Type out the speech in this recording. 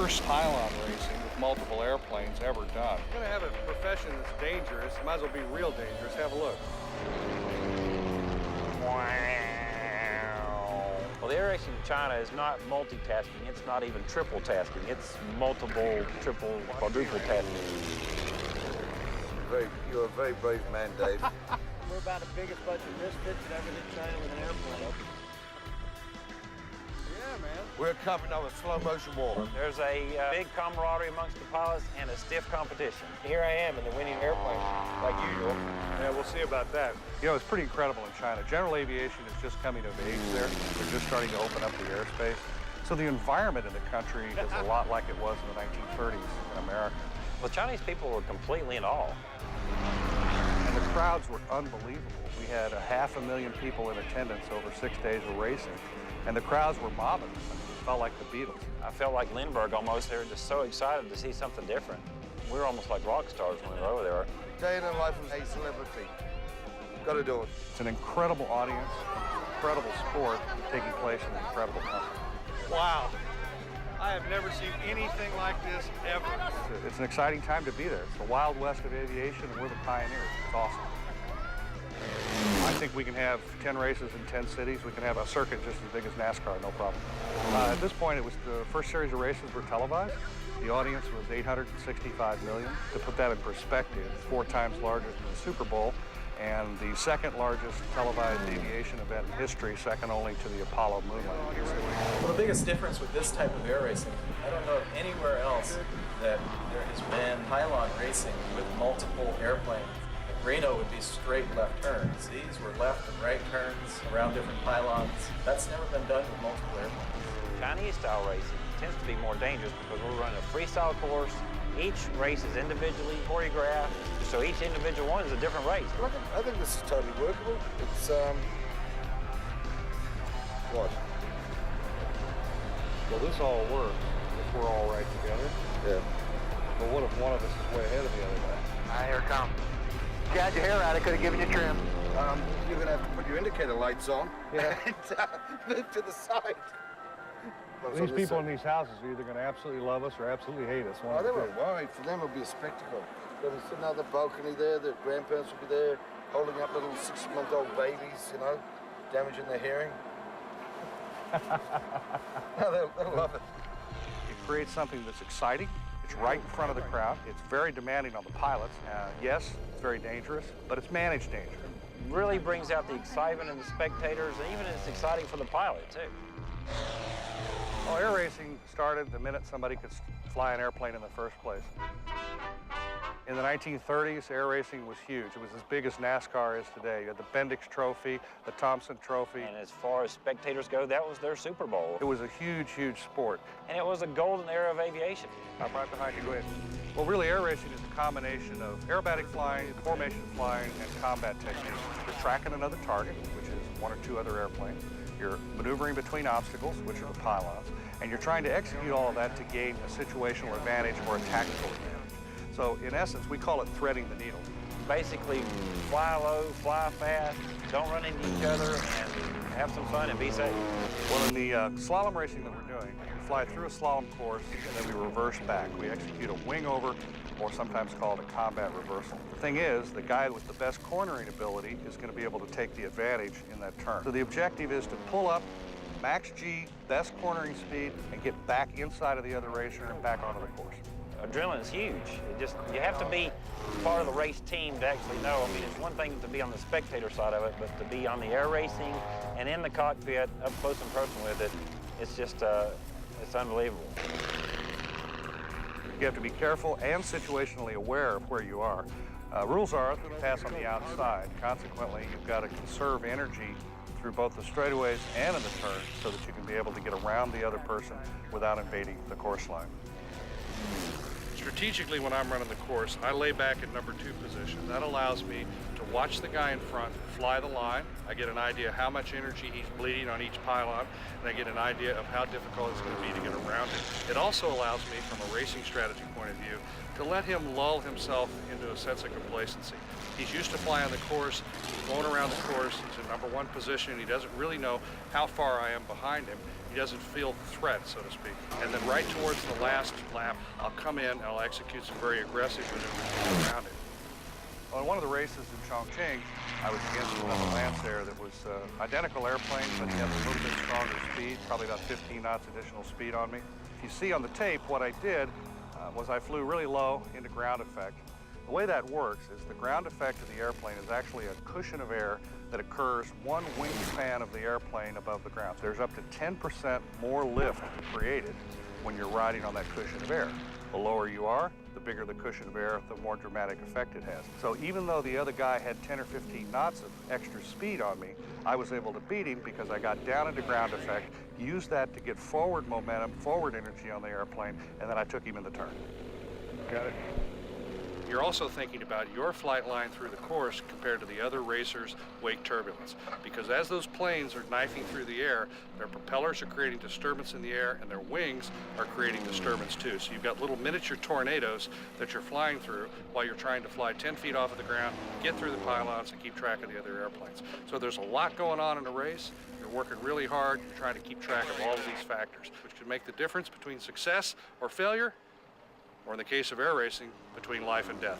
first pylon racing with multiple airplanes ever done. You're gonna have a profession that's dangerous, might as well be real dangerous. Have a look. Well, the air racing in China is not multitasking. It's not even triple tasking. It's multiple, triple, quadruple tasking. You're a very brave man, Dave. We're about the biggest bunch of misfits that ever hit China with an airplane. Yeah, man. We're covering our slow motion war. There's a big camaraderie amongst the pilots and a stiff competition. Here I am in the winning airplane, like usual. Yeah, we'll see about that. You know, it's pretty incredible in China. General aviation is just coming of age there. They're just starting to open up the airspace. So the environment in the country is a lot like it was in the 1930s in America. Well, Chinese people were completely in awe. And the crowds were unbelievable. We had 500,000 people in attendance over 6 days of racing. And the crowds were mobbing. It felt like the Beatles. I felt like Lindbergh almost. They were just so excited to see something different. We were almost like rock stars when we were over there. Day in the life of a celebrity. Got to do it. It's an incredible audience, incredible sport taking place in an incredible country. Wow. I have never seen anything like this ever. It's an exciting time to be there. It's the Wild West of aviation, and we're the pioneers. It's awesome. I think we can have 10 races in 10 cities. We can have a circuit just as big as NASCAR, no problem. At this point, it was the first series of races were televised. The audience was 865 million. To put that in perspective, 4 times larger than the Super Bowl, and the second largest televised aviation event in history, second only to the Apollo moon landing. Well, the biggest difference with this type of air racing, I don't know of anywhere else that there has been pylon racing with multiple airplanes. Reno would be straight left turns. These were left and right turns around different pylons. That's never been done with multiple airplanes. Chinese-style racing tends to be more dangerous because we're running a freestyle course. Each race is individually choreographed, so each individual one is a different race. I think this is totally workable. It's, what? Well, this all works if we're all right together. Yeah. But what if one of us is way ahead of the other guy? Here it comes. If you had your hair out, I could have given you trim. You're going to have to put your indicator lights on. Yeah. And move to the side. These people in these houses are either going to absolutely love us or absolutely hate us. Oh, they won't worry. For them, it'll be a spectacle. They'll be sitting on the balcony there. Their grandparents will be there, holding up little 6-month-old babies, you know, damaging their hearing. No, they'll love it. It creates something that's exciting. It's right in front of the crowd. It's very demanding on the pilots. Yes, it's very dangerous, but it's managed danger. Really brings out the excitement in the spectators, and even it's exciting for the pilot, too. Well, air racing started the minute somebody could fly an airplane in the first place. In the 1930s, air racing was huge. It was as big as NASCAR is today. You had the Bendix Trophy, the Thompson Trophy. And as far as spectators go, that was their Super Bowl. It was a huge, huge sport. And it was a golden era of aviation. I'm right behind you, go ahead. Well, really, air racing is a combination of aerobatic flying, formation flying, and combat techniques. You're tracking another target, which is 1 or 2 other airplanes. You're maneuvering between obstacles, which are the pylons, and you're trying to execute all of that to gain a situational advantage or a tactical advantage. So, in essence, we call it threading the needle. Basically, fly low, fly fast, don't run into each other, and have some fun and be safe. Well, in the slalom racing that we're doing, we fly through a slalom course, and then we reverse back. We execute a wing over, or sometimes called a combat reversal. The thing is, the guy with the best cornering ability is going to be able to take the advantage in that turn. So the objective is to pull up, max G, best cornering speed, and get back inside of the other racer and back onto the course. Adrenaline is huge. You have to be part of the race team to actually know. I mean, it's one thing to be on the spectator side of it, but to be on the air racing and in the cockpit, up close and personal with it, it's just, it's unbelievable. You have to be careful and situationally aware of where you are. Rules are to pass on the outside. Consequently, you've got to conserve energy through both the straightaways and in the turns so that you can be able to get around the other person without invading the course line. Strategically, when I'm running the course, I lay back at number 2 position. That allows me to watch the guy in front fly the line. I get an idea how much energy he's bleeding on each pylon, and I get an idea of how difficult it's going to be to get around it. It also allows me, from a racing strategy point of view, to let him lull himself into a sense of complacency. He's used to flying the course, he's going around the course, he's in number 1 position, he doesn't really know how far I am behind him. doesn't feel the threat, so to speak. And then right towards the last lap, I'll come in and I'll execute some very aggressive maneuvers around it. On one of the races in Chongqing, I was against another Lancer that was identical airplane, but he had a little bit stronger speed, probably about 15 knots additional speed on me. If you see on the tape, what I did was I flew really low into ground effect. The way that works is the ground effect of the airplane is actually a cushion of air that occurs one wingspan of the airplane above the ground. There's up to 10% more lift created when you're riding on that cushion of air. The lower you are, the bigger the cushion of air, the more dramatic effect it has. So even though the other guy had 10 or 15 knots of extra speed on me, I was able to beat him because I got down into ground effect, used that to get forward momentum, forward energy on the airplane, and then I took him in the turn. Got it? You're also thinking about your flight line through the course compared to the other racers' wake turbulence. Because as those planes are knifing through the air, their propellers are creating disturbance in the air and their wings are creating disturbance too. So you've got little miniature tornadoes that you're flying through while you're trying to fly 10 feet off of the ground, get through the pylons and keep track of the other airplanes. So there's a lot going on in a race. You're working really hard. You're trying to keep track of all of these factors, which can make the difference between success or failure, or in the case of air racing, between life and death.